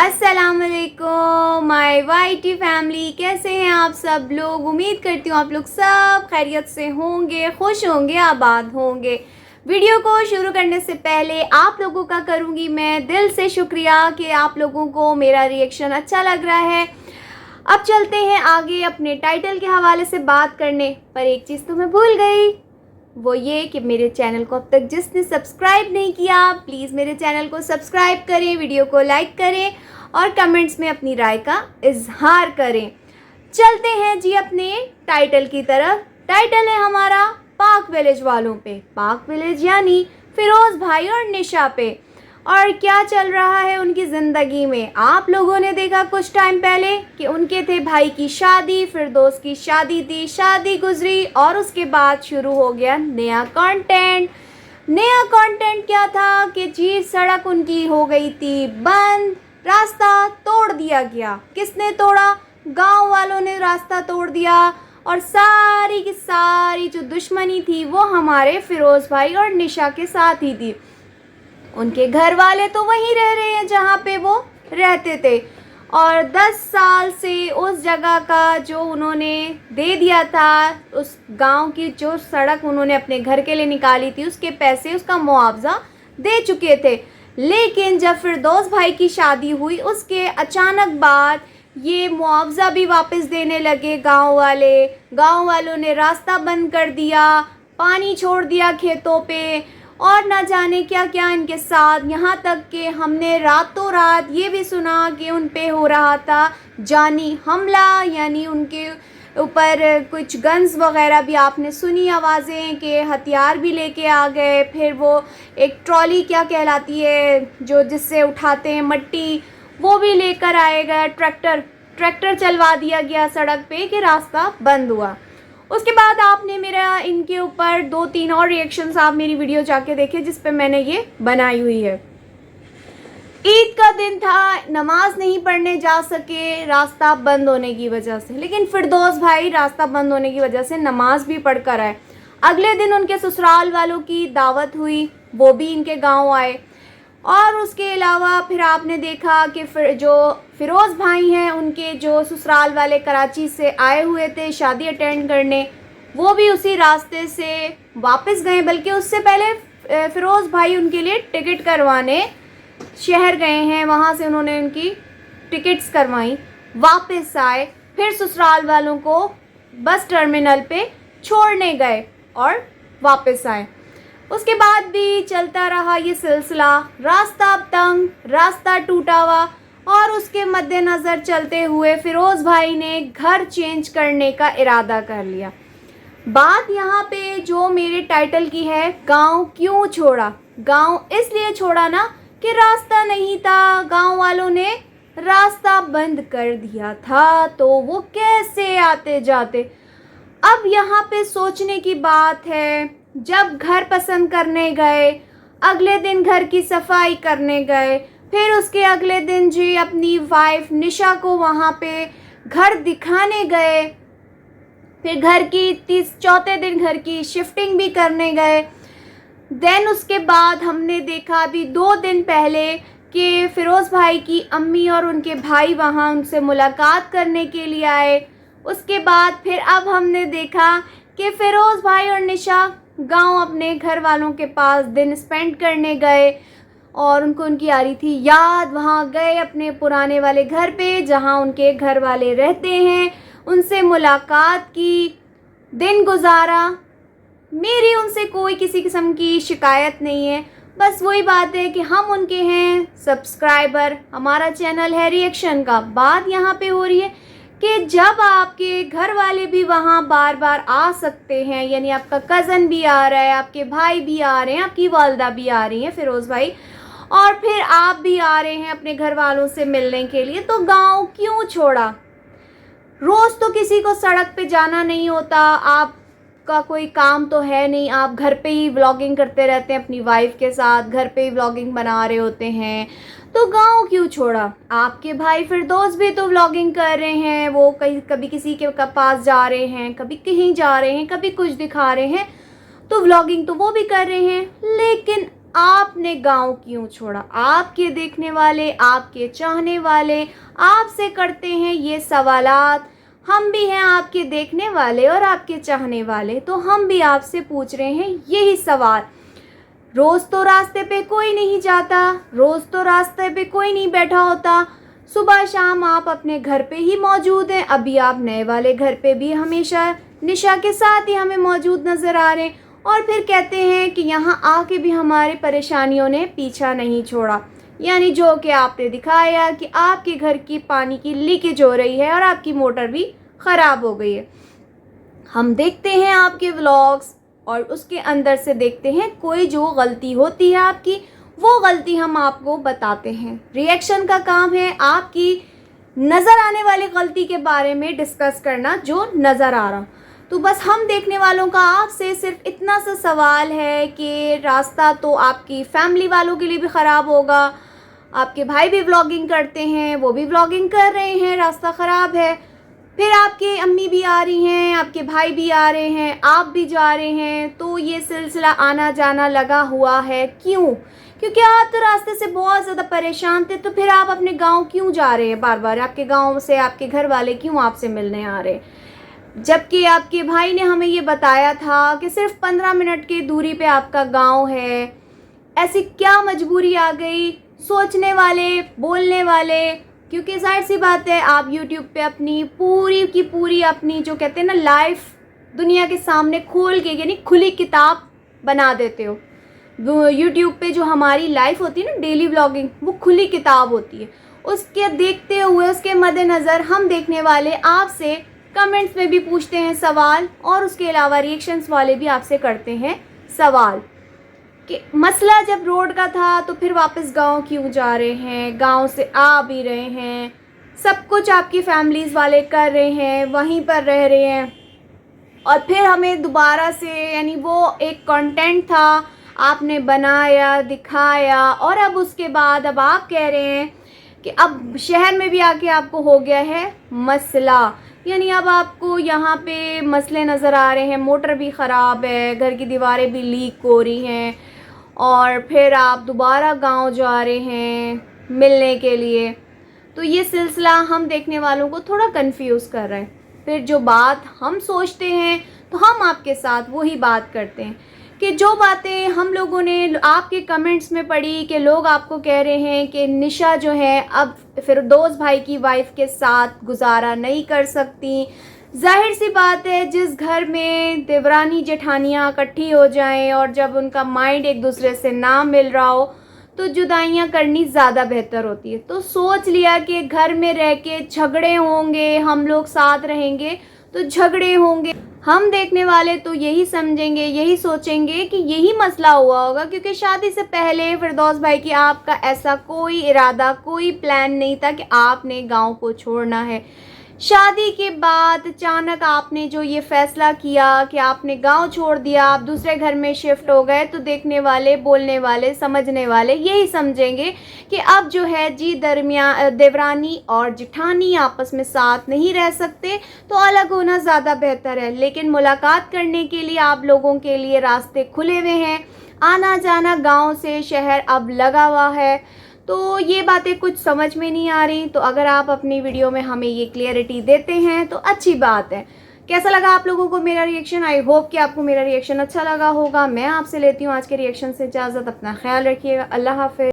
अस्सलामुअलैकुम my YT family, कैसे हैं आप सब लोग। उम्मीद करती हूँ आप लोग सब खैरियत से होंगे, खुश होंगे, आबाद होंगे। वीडियो को शुरू करने से पहले आप लोगों का करूँगी मैं दिल से शुक्रिया कि आप लोगों को मेरा रिएक्शन अच्छा लग रहा है। अब चलते हैं आगे अपने टाइटल के हवाले से बात करने, पर एक चीज़ तो मैं भूल गई, वो ये कि मेरे चैनल को अब तक जिसने सब्सक्राइब नहीं किया प्लीज़ मेरे चैनल को सब्सक्राइब करें, वीडियो को लाइक करें और कमेंट्स में अपनी राय का इजहार करें। चलते हैं जी अपने टाइटल की तरफ। टाइटल है हमारा पाक विलेज वालों पे, पाक विलेज यानी फिरोज़ भाई और निशा पे, और क्या चल रहा है उनकी ज़िंदगी में। आप लोगों ने देखा कुछ टाइम पहले कि उनके थे भाई की शादी, फिर दोस्त की शादी थी, शादी गुजरी और उसके बाद शुरू हो गया नया कंटेंट। नया कंटेंट क्या था कि जी सड़क उनकी हो गई थी बंद, रास्ता तोड़ दिया गया। किसने तोड़ा? गांव वालों ने रास्ता तोड़ दिया, और सारी की सारी जो दुश्मनी थी वो हमारे फिरोज़ भाई और निशा के साथ ही थी। उनके घर वाले तो वहीं रह रहे हैं जहाँ पे वो रहते थे, और 10 साल से उस जगह का जो उन्होंने दे दिया था, उस गांव की जो सड़क उन्होंने अपने घर के लिए निकाली थी, उसके पैसे, उसका मुआवजा दे चुके थे। लेकिन जब फिरदौस भाई की शादी हुई उसके अचानक बाद ये मुआवजा भी वापस देने लगे गांव वाले। गांव वालों ने रास्ता बंद कर दिया, पानी छोड़ दिया खेतों पे, और ना जाने क्या क्या इनके साथ। यहाँ तक कि हमने रातों रात ये भी सुना कि उन पे हो रहा था जानी हमला, यानी उनके ऊपर कुछ गन्स वगैरह भी आपने सुनी आवाज़ें कि हथियार भी लेके आ गए। फिर वो एक ट्रॉली क्या कहलाती है जो जिससे उठाते हैं मट्टी, वो भी लेकर आए गए। ट्रैक्टर चलवा दिया गया सड़क पे कि रास्ता बंद हुआ। उसके बाद आपने मेरा इनके ऊपर 2-3 और रिएक्शंस आप मेरी वीडियो जाके देखे जिस पे मैंने ये बनाई हुई है। ईद का दिन था, नमाज नहीं पढ़ने जा सके रास्ता बंद होने की वजह से, लेकिन फिरदौस भाई रास्ता बंद होने की वजह से नमाज भी पढ़ कर आए। अगले दिन उनके ससुराल वालों की दावत हुई, वो भी इनके गांव आए। और उसके अलावा फिर आपने देखा कि फिर जो फिरोज़ भाई हैं उनके जो ससुराल वाले कराची से आए हुए थे शादी अटेंड करने, वो भी उसी रास्ते से वापस गए। बल्कि उससे पहले फिरोज़ भाई उनके लिए टिकट करवाने शहर गए हैं, वहाँ से उन्होंने उनकी टिकट्स करवाई, वापस आए, फिर ससुराल वालों को बस टर्मिनल पे छोड़ने गए और वापस आए। उसके बाद भी चलता रहा ये सिलसिला, रास्ता अब तंग, रास्ता टूटा हुआ, और उसके मद्देनज़र चलते हुए फिरोज़ भाई ने घर चेंज करने का इरादा कर लिया। बात यहाँ पे जो मेरे टाइटल की है, गांव क्यों छोड़ा। गांव इसलिए छोड़ा ना कि रास्ता नहीं था, गांव वालों ने रास्ता बंद कर दिया था, तो वो कैसे आते जाते। अब यहाँ पे सोचने की बात है, जब घर पसंद करने गए, अगले दिन घर की सफाई करने गए, फिर उसके अगले दिन जी अपनी वाइफ निशा को वहाँ पे घर दिखाने गए, फिर घर की चौथे दिन घर की शिफ्टिंग भी करने गए। देन उसके बाद हमने देखा अभी 2 दिन पहले कि फिरोज़ भाई की अम्मी और उनके भाई वहाँ उनसे मुलाकात करने के लिए आए। उसके बाद फिर अब हमने देखा कि फिरोज़ भाई और निशा गांव अपने घर वालों के पास दिन स्पेंड करने गए, और उनको उनकी आ रही थी याद। वहाँ गए अपने पुराने वाले घर पे जहाँ उनके घर वाले रहते हैं, उनसे मुलाकात की, दिन गुजारा। मेरी उनसे कोई किसी किस्म की शिकायत नहीं है, बस वही बात है कि हम उनके हैं सब्सक्राइबर, हमारा चैनल है रिएक्शन का। बात यहाँ पे हो रही है कि जब आपके घर वाले भी वहाँ बार बार आ सकते हैं, यानी आपका कज़न भी आ रहा है, आपके भाई भी आ रहे हैं, आपकी वालदा भी आ रही हैं फिरोज़ भाई, और फिर आप भी आ रहे हैं अपने घर वालों से मिलने के लिए, तो गांव क्यों छोड़ा। रोज़ तो किसी को सड़क पे जाना नहीं होता, आपका कोई काम तो है नहीं, आप घर पे ही व्लॉगिंग करते रहते हैं अपनी वाइफ के साथ, घर पे ही व्लॉगिंग बना रहे होते हैं, तो गांव क्यों छोड़ा। आपके भाई फिरदौस भी तो व्लॉगिंग कर रहे हैं, वो कभी किसी के पास जा रहे हैं, कभी कहीं जा रहे हैं, कभी कुछ दिखा रहे हैं, तो व्लॉगिंग तो वो भी कर रहे हैं। लेकिन आपने गांव क्यों छोड़ा? आपके देखने वाले, आपके चाहने वाले आपसे करते हैं ये सवालात। हम भी हैं आपके देखने वाले और आपके चाहने वाले, तो हम भी आपसे पूछ रहे हैं यही सवाल। रोज़ तो रास्ते पे कोई नहीं जाता, रोज़ तो रास्ते पे कोई नहीं बैठा होता, सुबह शाम आप अपने घर पे ही मौजूद हैं। अभी आप नए वाले घर पे भी हमेशा निशा के साथ ही हमें मौजूद नज़र आ रहे हैं, और फिर कहते हैं कि यहाँ आके भी हमारी परेशानियों ने पीछा नहीं छोड़ा। यानी जो कि आपने दिखाया कि आपके घर की पानी की लीकेज हो रही है और आपकी मोटर भी ख़राब हो गई है। हम देखते हैं आपके व्लॉग्स और उसके अंदर से देखते हैं कोई जो गलती होती है आपकी, वो गलती हम आपको बताते हैं। रिएक्शन का काम है आपकी नज़र आने वाली गलती के बारे में डिस्कस करना जो नज़र आ रहा। तो बस हम देखने वालों का आपसे सिर्फ इतना सा सवाल है कि रास्ता तो आपकी फैमिली वालों के लिए भी ख़राब होगा। आपके भाई भी व्लॉगिंग करते हैं, वो भी व्लॉगिंग कर रहे हैं, रास्ता ख़राब है। फिर आपकी अम्मी भी आ रही हैं, आपके भाई भी आ रहे हैं, आप भी जा रहे हैं, तो ये सिलसिला आना जाना लगा हुआ है। क्यों? क्योंकि आप तो रास्ते से बहुत ज़्यादा परेशान थे, तो फिर आप अपने गांव क्यों जा रहे हैं बार बार? आपके गांव से आपके घर वाले क्यों आपसे मिलने आ रहे हैं? जबकि आपके भाई ने हमें ये बताया था कि सिर्फ 15 मिनट की दूरी पे आपका गांव है। ऐसी क्या मजबूरी आ गई? सोचने वाले, बोलने वाले, क्योंकि जाहिर सी बात है आप यूट्यूब पे अपनी पूरी की पूरी अपनी जो कहते हैं ना लाइफ दुनिया के सामने खोल के, यानी खुली किताब बना देते हो। यूट्यूब पे जो हमारी लाइफ होती है ना डेली व्लॉगिंग, वो खुली किताब होती है। उसके देखते हुए, उसके मद्देनज़र हम देखने वाले आपसे कमेंट्स में भी पूछते हैं सवाल, और उसके अलावा रिएक्शंस वाले भी आपसे करते हैं सवाल कि मसला जब रोड का था तो फिर वापस गांव क्यों जा रहे हैं? गांव से आ भी रहे हैं, सब कुछ आपकी फैमिलीज़ वाले कर रहे हैं, वहीं पर रह रहे हैं, और फिर हमें दोबारा से, यानी वो एक कंटेंट था आपने बनाया, दिखाया, और अब उसके बाद अब आप कह रहे हैं कि अब शहर में भी आके आपको हो गया है मसला। यानी अब आपको यहाँ पे मसले नज़र आ रहे हैं, मोटर भी ख़राब है, घर की दीवारें भी लीक हो रही हैं, और फिर आप दोबारा गांव जा रहे हैं मिलने के लिए। तो ये सिलसिला हम देखने वालों को थोड़ा कंफ्यूज कर रहा है। फिर जो बात हम सोचते हैं तो हम आपके साथ वही बात करते हैं कि जो बातें हम लोगों ने आपके कमेंट्स में पढ़ी कि लोग आपको कह रहे हैं कि निशा जो है अब फिरदौस भाई की वाइफ के साथ गुजारा नहीं कर सकती। जाहिर सी बात है, जिस घर में देवरानी जेठानियाँ इकट्ठी हो जाएं और जब उनका माइंड एक दूसरे से ना मिल रहा हो तो जुदाइयाँ करनी ज़्यादा बेहतर होती है। तो सोच लिया कि घर में रह के झगड़े होंगे, हम लोग साथ रहेंगे तो झगड़े होंगे। हम देखने वाले तो यही समझेंगे, यही सोचेंगे कि यही मसला हुआ होगा, क्योंकि शादी से पहले फिरदौस भाई की आपका ऐसा कोई इरादा, कोई प्लान नहीं था कि आपने गांव को छोड़ना है। शादी के बाद अचानक आपने जो ये फ़ैसला किया कि आपने गांव छोड़ दिया, आप दूसरे घर में शिफ्ट हो गए, तो देखने वाले, बोलने वाले, समझने वाले यही समझेंगे कि अब जो है जी दरमियान देवरानी और जेठानी आपस में साथ नहीं रह सकते, तो अलग होना ज़्यादा बेहतर है। लेकिन मुलाकात करने के लिए आप लोगों के लिए रास्ते खुले हुए हैं, आना जाना गाँव से शहर अब लगा हुआ है। तो ये बातें कुछ समझ में नहीं आ रही, तो अगर आप अपनी वीडियो में हमें ये क्लियरिटी देते हैं तो अच्छी बात है। कैसा लगा आप लोगों को मेरा रिएक्शन? आई होप कि आपको मेरा रिएक्शन अच्छा लगा होगा। मैं आपसे लेती हूँ आज के रिएक्शन से इजाज़त। अपना ख्याल रखिएगा। अल्लाह हाफ़िज़।